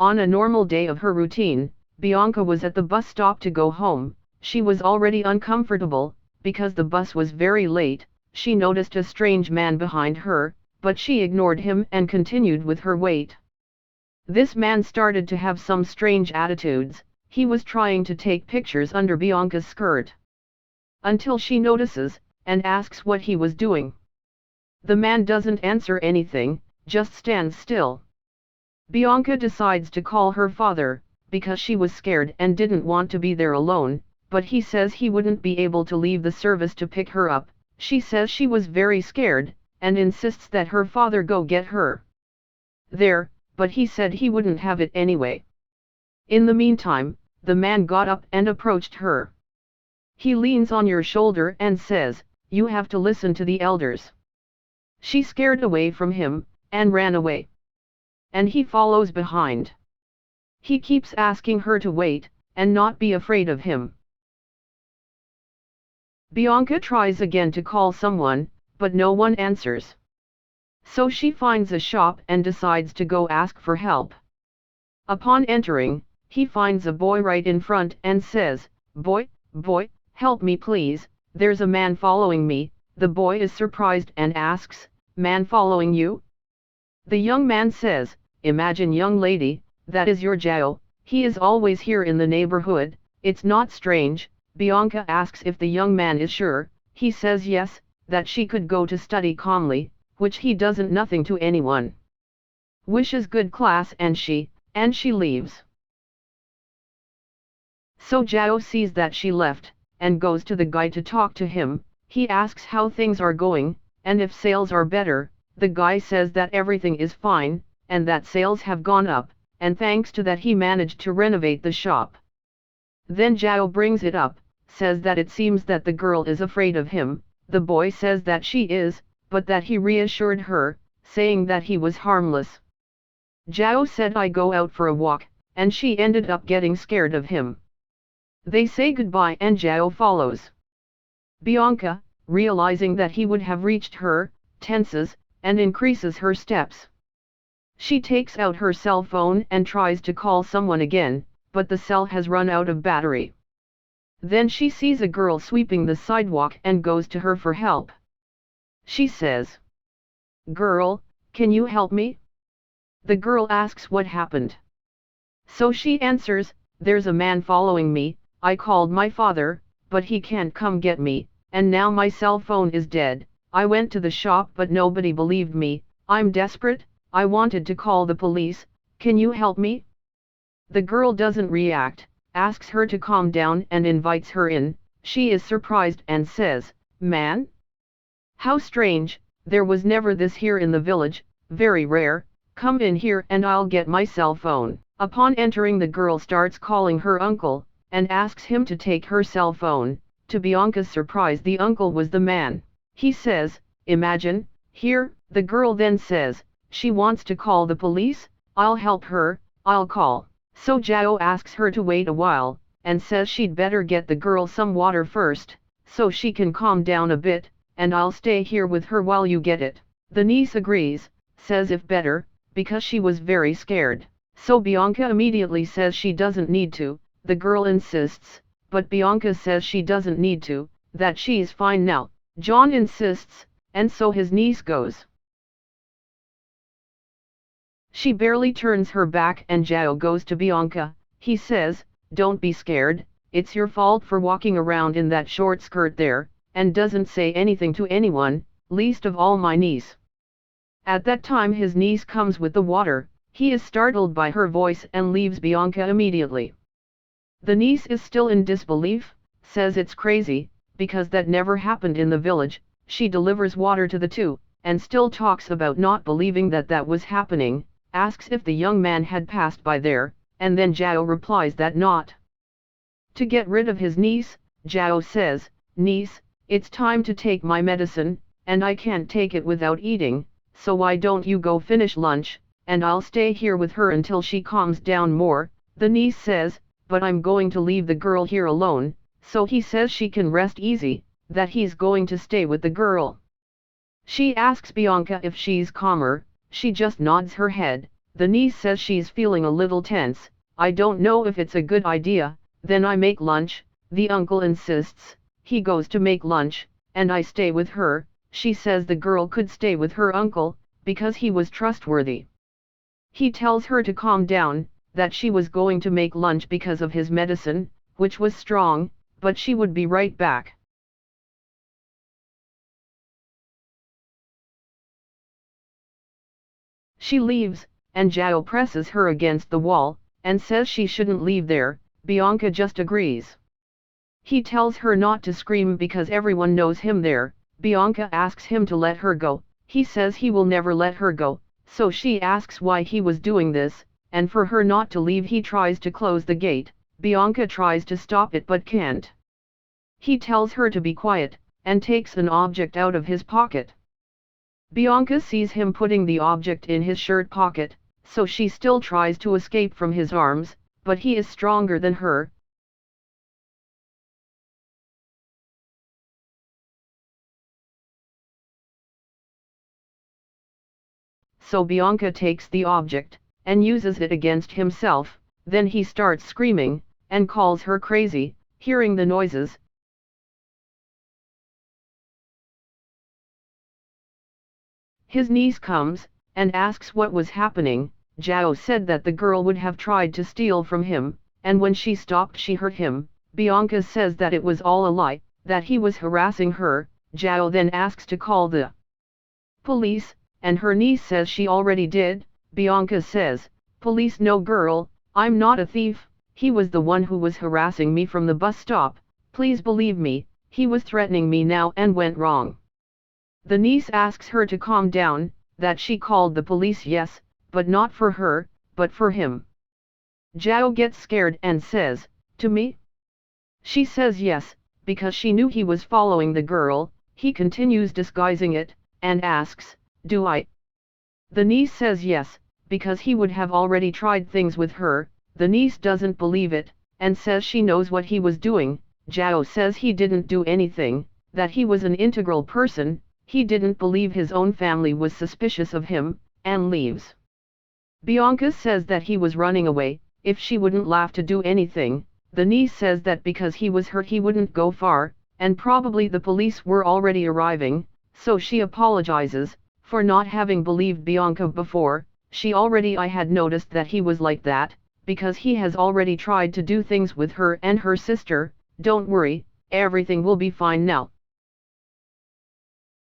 On a normal day of her routine, Bianca was at the bus stop to go home. She was already uncomfortable, because the bus was very late. She noticed a strange man behind her, but she ignored him and continued with her wait. This man started to have some strange attitudes. He was trying to take pictures under Bianca's skirt. Until she notices, and asks what he was doing. The man doesn't answer anything, just stands still. Bianca decides to call her father, because she was scared and didn't want to be there alone, but he says he wouldn't be able to leave the service to pick her up. She says she was very scared, and insists that her father go get her there, but he said he wouldn't have it anyway. In the meantime, the man got up and approached her. He leans on your shoulder and says, "You have to listen to the elders." She scared away from him, and ran away. And he follows behind. He keeps asking her to wait, and not be afraid of him. Bianca tries again to call someone, but no one answers. So she finds a shop and decides to go ask for help. Upon entering, he finds a boy right in front and says, boy, help me please, there's a man following me." The boy is surprised and asks, "Man following you?" The young man says, "Imagine young lady, that is your Jao, he is always here in the neighborhood, it's not strange." Bianca asks if the young man is sure. He says yes, that she could go to study calmly, which he doesn't nothing to anyone. Wishes good class and she leaves. So Jao sees that she left, and goes to the guy to talk to him. He asks how things are going, and if sales are better. The guy says that everything is fine, and that sales have gone up, and thanks to that he managed to renovate the shop. Then Jao brings it up, says that it seems that the girl is afraid of him. The boy says that she is, but that he reassured her, saying that he was harmless. Jao said I go out for a walk, and she ended up getting scared of him. They say goodbye and Jao follows. Bianca, realizing that he would have reached her, tenses, and increases her steps. She takes out her cell phone and tries to call someone again, but the cell has run out of battery. Then she sees a girl sweeping the sidewalk and goes to her for help. She says, "Girl, can you help me?" The girl asks what happened. So she answers, "There's a man following me, I called my father, but he can't come get me, and now my cell phone is dead. I went to the shop but nobody believed me, I'm desperate, I wanted to call the police, can you help me?" The girl doesn't react, asks her to calm down and invites her in. She is surprised and says, "Man? How strange, there was never this here in the village, very rare, come in here and I'll get my cell phone." Upon entering, the girl starts calling her uncle, and asks him to take her cell phone. To Bianca's surprise, the uncle was the man. He says, "Imagine, here." The girl then says, she wants to call the police. "I'll help her, I'll call." So Jao asks her to wait a while, and says she'd better get the girl some water first, so she can calm down a bit, and I'll stay here with her while you get it. The niece agrees, says if better, because she was very scared. So Bianca immediately says she doesn't need to. The girl insists, but Bianca says she doesn't need to, that she's fine now. John insists, and so his niece goes. She barely turns her back and Jao goes to Bianca. He says, "Don't be scared, it's your fault for walking around in that short skirt there," and doesn't say anything to anyone, least of all my niece. At that time his niece comes with the water. He is startled by her voice and leaves Bianca immediately. The niece is still in disbelief, says it's crazy, because that never happened in the village. She delivers water to the two, and still talks about not believing that that was happening, asks if the young man had passed by there, and then Jao replies that not. To get rid of his niece, Jao says, "Niece, it's time to take my medicine, and I can't take it without eating, so why don't you go finish lunch, and I'll stay here with her until she calms down more." The niece says, "But I'm going to leave the girl here alone," so he says she can rest easy, that he's going to stay with the girl. She asks Bianca if she's calmer. She just nods her head, The niece says she's feeling a little tense. I don't know if it's a good idea. Then I make lunch. The uncle insists. He goes to make lunch, and I stay with her. She says the girl could stay with her uncle, because he was trustworthy. He tells her to calm down, that she was going to make lunch because of his medicine, which was strong, but she would be right back. She leaves, and Zhao presses her against the wall, and says she shouldn't leave there. Bianca just agrees. He tells her not to scream because everyone knows him there. Bianca asks him to let her go. He says he will never let her go, so she asks why he was doing this, and for her not to leave he tries to close the gate. Bianca tries to stop it but can't. He tells her to be quiet, and takes an object out of his pocket. Bianca sees him putting the object in his shirt pocket, so she still tries to escape from his arms, but he is stronger than her. So Bianca takes the object, and uses it against himself. Then he starts screaming, and calls her crazy. Hearing the noises, his niece comes, and asks what was happening. Zhao said that the girl would have tried to steal from him, and when she stopped she hurt him. Bianca says that it was all a lie, that he was harassing her. Zhao then asks to call the police, and her niece says she already did. Bianca says, "Police no girl, I'm not a thief, he was the one who was harassing me from the bus stop, please believe me, he was threatening me now and went wrong." The niece asks her to calm down, that she called the police, yes, but not for her, but for him. Zhao gets scared and says, "To me?" She says yes, because she knew he was following the girl. He continues disguising it, and asks, "Do I?" The niece says yes, because he would have already tried things with her. The niece doesn't believe it, and says she knows what he was doing. Zhao says he didn't do anything, that he was an integral person. He didn't believe his own family was suspicious of him, and leaves. Bianca says that he was running away, if she wouldn't laugh to do anything. The niece says that because he was hurt he wouldn't go far, and probably the police were already arriving, so she apologizes, for not having believed Bianca before. I had noticed that he was like that, because he has already tried to do things with her and her sister. Don't worry, everything will be fine now.